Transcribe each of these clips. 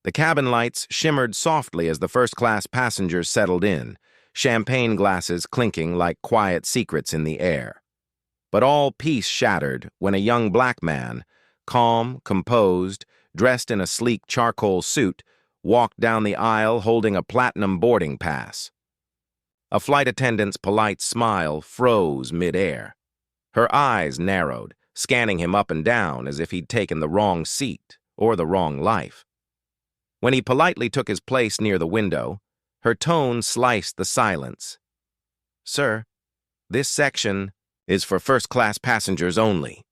The cabin lights shimmered softly as the first-class passengers settled in, champagne glasses clinking like quiet secrets in the air. But all peace shattered when a young black man, calm, composed, dressed in a sleek charcoal suit, walked down the aisle holding a platinum boarding pass. A flight attendant's polite smile froze mid-air. Her eyes narrowed, scanning him up and down as if he'd taken the wrong seat or the wrong life. When he politely took his place near the window, her tone sliced the silence. "Sir, this section is for first-class passengers only."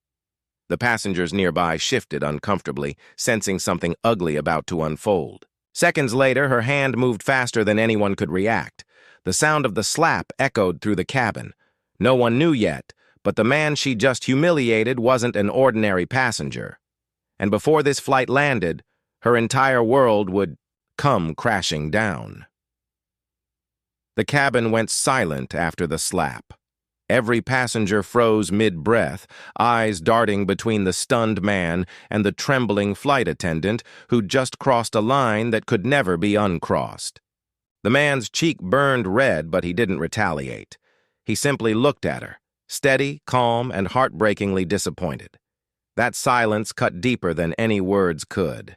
The passengers nearby shifted uncomfortably, sensing something ugly about to unfold. Seconds later, her hand moved faster than anyone could react. The sound of the slap echoed through the cabin. No one knew yet, but the man she just humiliated wasn't an ordinary passenger. And before this flight landed, her entire world would come crashing down. The cabin went silent after the slap. Every passenger froze mid-breath, eyes darting between the stunned man and the trembling flight attendant who'd just crossed a line that could never be uncrossed. The man's cheek burned red, but he didn't retaliate. He simply looked at her, steady, calm, and heartbreakingly disappointed. That silence cut deeper than any words could.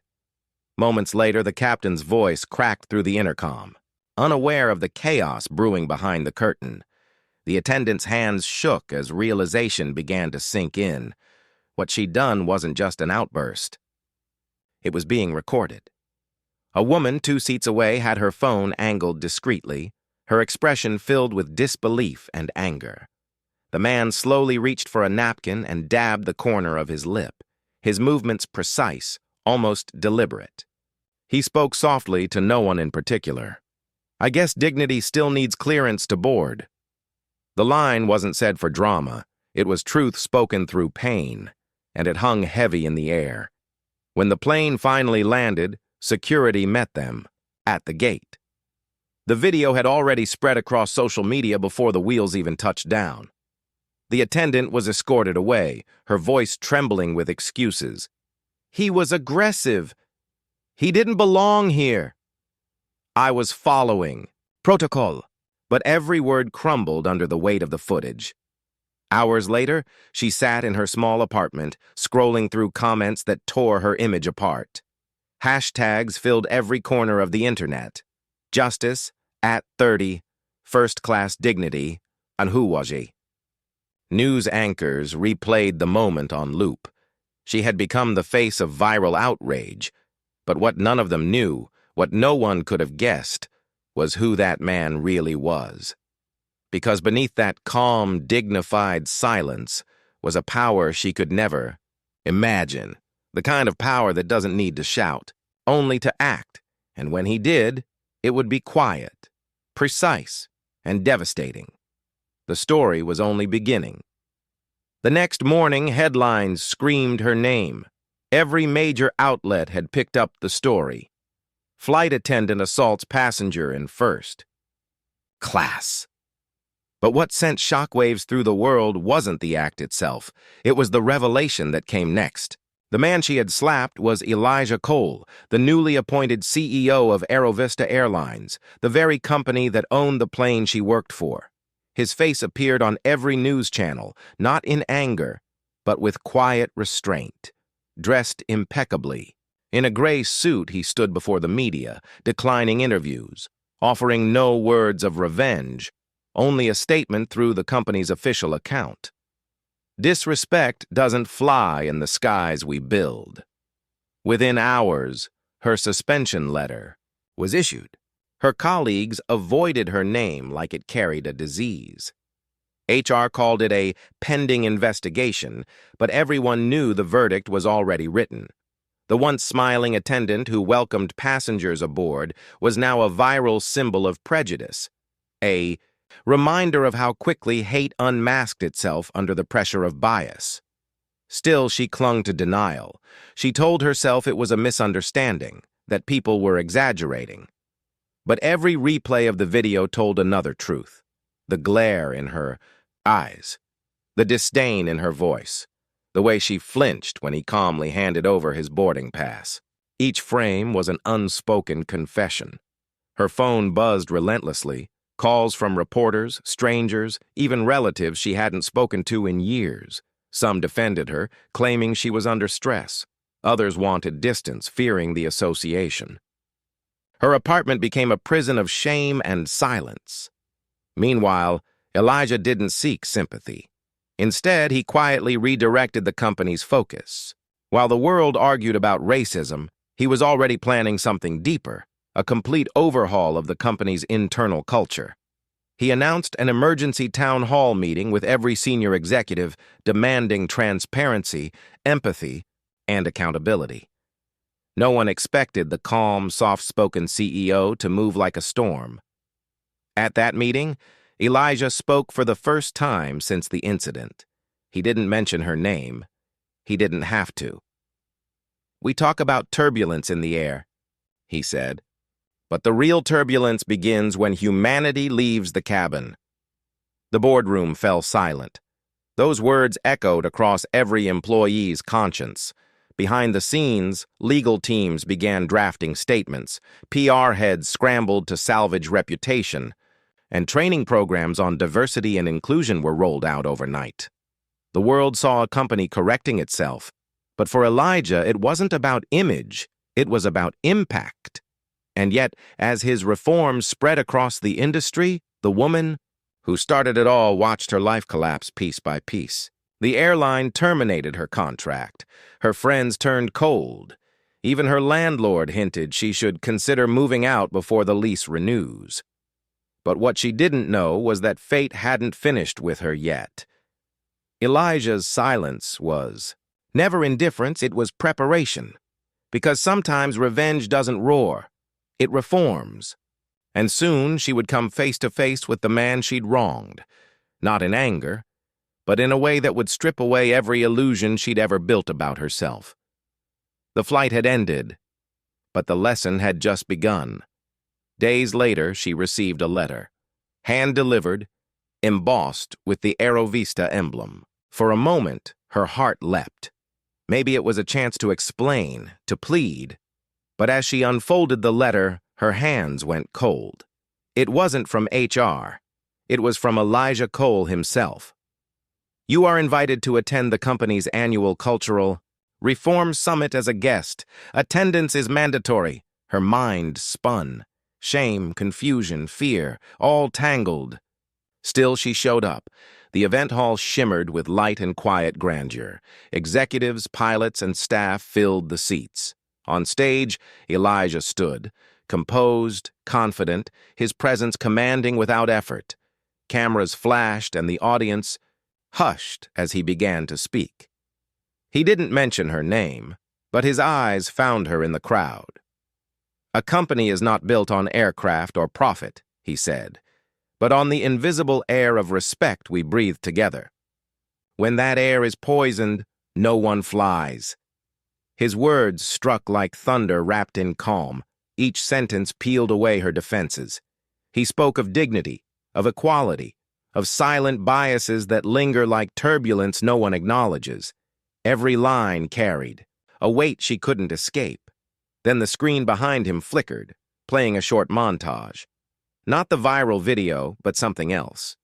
Moments later, the captain's voice cracked through the intercom. Unaware of the chaos brewing behind the curtain, the attendant's hands shook as realization began to sink in. What she'd done wasn't just an outburst. It was being recorded. A woman 2 seats away had her phone angled discreetly, her expression filled with disbelief and anger. The man slowly reached for a napkin and dabbed the corner of his lip, his movements precise, almost deliberate. He spoke softly to no one in particular. "I guess dignity still needs clearance to board." The line wasn't said for drama. It was truth spoken through pain, and it hung heavy in the air. When the plane finally landed, security met them at the gate. The video had already spread across social media before the wheels even touched down. The attendant was escorted away, her voice trembling with excuses. "He was aggressive. He didn't belong here. I was following protocol." But every word crumbled under the weight of the footage. Hours later, she sat in her small apartment, scrolling through comments that tore her image apart. Hashtags filled every corner of the internet. Justice, @30, first-class dignity, Anhuwaji. News anchors replayed the moment on loop. She had become the face of viral outrage. But what none of them knew, what no one could have guessed, was who that man really was. Because beneath that calm, dignified silence was a power she could never imagine. The kind of power that doesn't need to shout, only to act. And when he did, it would be quiet, precise, and devastating. The story was only beginning. The next morning, headlines screamed her name. Every major outlet had picked up the story. Flight attendant assaults passenger in first class. But what sent shockwaves through the world wasn't the act itself. It was the revelation that came next. The man she had slapped was Elijah Cole, the newly appointed CEO of Airlines, the very company that owned the plane she worked for. His face appeared on every news channel, not in anger, but with quiet restraint. Dressed impeccably. In a gray suit, he stood before the media, declining interviews, offering no words of revenge, only a statement through the company's official account. Disrespect doesn't fly in the skies we build. Within hours, her suspension letter was issued. Her colleagues avoided her name like it carried a disease. HR called it a pending investigation, but everyone knew the verdict was already written. The once smiling attendant who welcomed passengers aboard was now a viral symbol of prejudice, a reminder of how quickly hate unmasked itself under the pressure of bias. Still, she clung to denial. She told herself it was a misunderstanding, that people were exaggerating. But every replay of the video told another truth. The glare in her eyes, the disdain in her voice, the way she flinched when he calmly handed over his boarding pass. Each frame was an unspoken confession. Her phone buzzed relentlessly, calls from reporters, strangers, even relatives she hadn't spoken to in years. Some defended her, claiming she was under stress. Others wanted distance, fearing the association. Her apartment became a prison of shame and silence. Meanwhile, Elijah didn't seek sympathy. Instead, he quietly redirected the company's focus. While the world argued about racism, he was already planning something deeper, a complete overhaul of the company's internal culture. He announced an emergency town hall meeting with every senior executive demanding transparency, empathy, and accountability. No one expected the calm, soft-spoken CEO to move like a storm. At that meeting, Elijah spoke for the first time since the incident. He didn't mention her name. He didn't have to. "We talk about turbulence in the air," he said. "But the real turbulence begins when humanity leaves the cabin." The boardroom fell silent. Those words echoed across every employee's conscience. Behind the scenes, legal teams began drafting statements, PR heads scrambled to salvage reputation, and training programs on diversity and inclusion were rolled out overnight. The world saw a company correcting itself, but for Elijah, it wasn't about image, it was about impact. And yet, as his reforms spread across the industry, the woman who started it all watched her life collapse piece by piece. The airline terminated her contract. Her friends turned cold. Even her landlord hinted she should consider moving out before the lease renews. But what she didn't know was that fate hadn't finished with her yet. Elijah's silence was never indifference, it was preparation. Because sometimes revenge doesn't roar, it reforms. And soon she would come face to face with the man she'd wronged, not in anger, but in a way that would strip away every illusion she'd ever built about herself. The flight had ended, but the lesson had just begun. Days later, she received a letter, hand-delivered, embossed with the Aerovista emblem. For a moment, her heart leapt. Maybe it was a chance to explain, to plead. But as she unfolded the letter, her hands went cold. It wasn't from HR. It was from Elijah Cole himself. "You are invited to attend the company's annual cultural reform summit as a guest. Attendance is mandatory." Her mind spun. Shame, confusion, fear, all tangled. Still, she showed up. The event hall shimmered with light and quiet grandeur. Executives, pilots, and staff filled the seats. On stage, Elijah stood, composed, confident, his presence commanding without effort. Cameras flashed, and the audience hushed as he began to speak. He didn't mention her name, but his eyes found her in the crowd. "A company is not built on aircraft or profit," he said, "but on the invisible air of respect we breathe together. When that air is poisoned, no one flies." His words struck like thunder wrapped in calm. Each sentence peeled away her defenses. He spoke of dignity, of equality, of silent biases that linger like turbulence no one acknowledges. Every line carried, a weight she couldn't escape. Then the screen behind him flickered, playing a short montage. Not the viral video, but something else.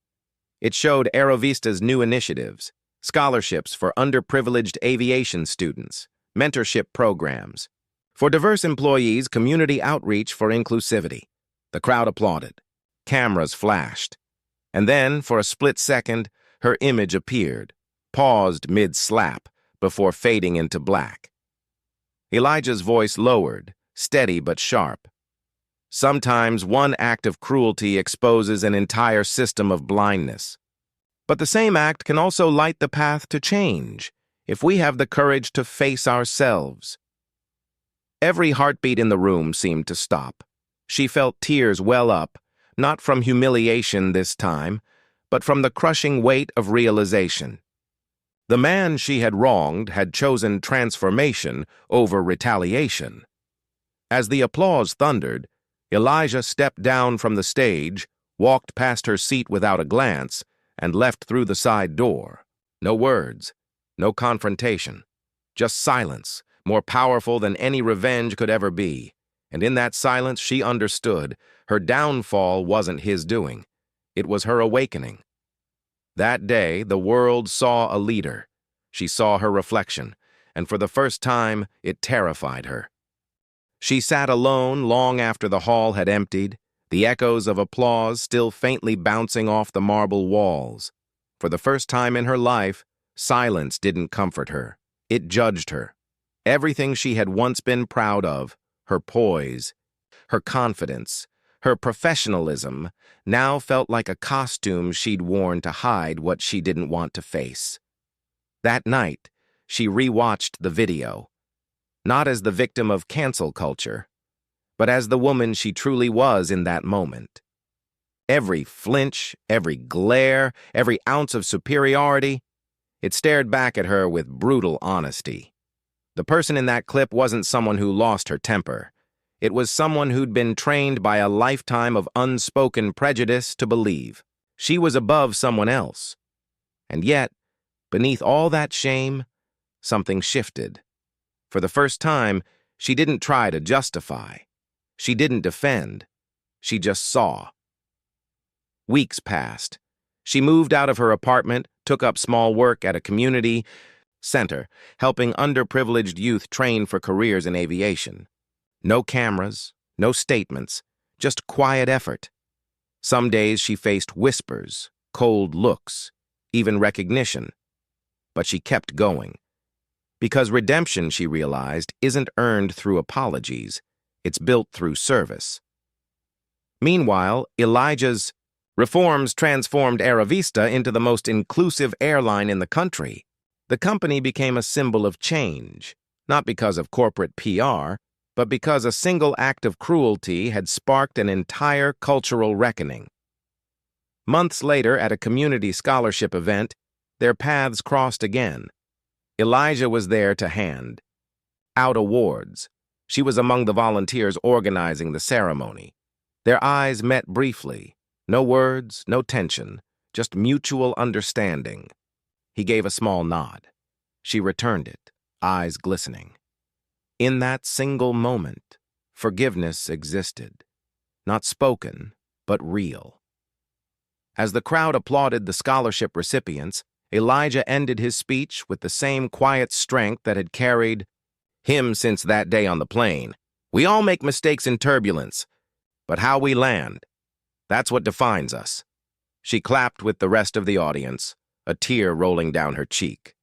It showed Aerovista's new initiatives, scholarships for underprivileged aviation students, mentorship programs. For diverse employees, community outreach for inclusivity. The crowd applauded. Cameras flashed. And then, for a split second, her image appeared, paused mid-slap, before fading into black. Elijah's voice lowered, steady but sharp. "Sometimes one act of cruelty exposes an entire system of blindness. But the same act can also light the path to change, if we have the courage to face ourselves." Every heartbeat in the room seemed to stop. She felt tears well up, not from humiliation this time, but from the crushing weight of realization. The man she had wronged had chosen transformation over retaliation. As the applause thundered, Elijah stepped down from the stage, walked past her seat without a glance, and left through the side door. No words, no confrontation, just silence, more powerful than any revenge could ever be. And in that silence, she understood her downfall wasn't his doing. It was her awakening. That day, the world saw a leader. She saw her reflection, and for the first time, it terrified her. She sat alone long after the hall had emptied, the echoes of applause still faintly bouncing off the marble walls. For the first time in her life, silence didn't comfort her. It judged her. Everything she had once been proud of, her poise, her confidence, her professionalism, now felt like a costume she'd worn to hide what she didn't want to face. That night, she rewatched the video, not as the victim of cancel culture, but as the woman she truly was in that moment. Every flinch, every glare, every ounce of superiority, it stared back at her with brutal honesty. The person in that clip wasn't someone who lost her temper. It was someone who'd been trained by a lifetime of unspoken prejudice to believe she was above someone else. And yet, beneath all that shame, something shifted. For the first time, she didn't try to justify. She didn't defend. She just saw. Weeks passed. She moved out of her apartment, took up small work at a community center, helping underprivileged youth train for careers in aviation. No cameras, no statements, just quiet effort. Some days she faced whispers, cold looks, even recognition. But she kept going. Because redemption, she realized, isn't earned through apologies. It's built through service. Meanwhile, Elijah's reforms transformed Aravista into the most inclusive airline in the country. The company became a symbol of change, not because of corporate PR, but because a single act of cruelty had sparked an entire cultural reckoning. Months later, at a community scholarship event, their paths crossed again. Elijah was there to hand out awards. She was among the volunteers organizing the ceremony. Their eyes met briefly. No words, no tension, just mutual understanding. He gave a small nod. She returned it, eyes glistening. In that single moment, forgiveness existed. Not spoken, but real. As the crowd applauded the scholarship recipients, Elijah ended his speech with the same quiet strength that had carried him since that day on the plane. We all make mistakes in turbulence, but how we land, that's what defines us. She clapped with the rest of the audience, a tear rolling down her cheek.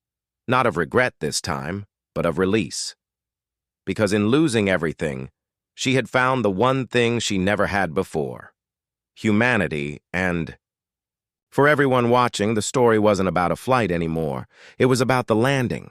Not of regret this time, but of release. Because in losing everything, she had found the one thing she never had before: humanity. And for everyone watching, the story wasn't about a flight anymore. It was about the landing.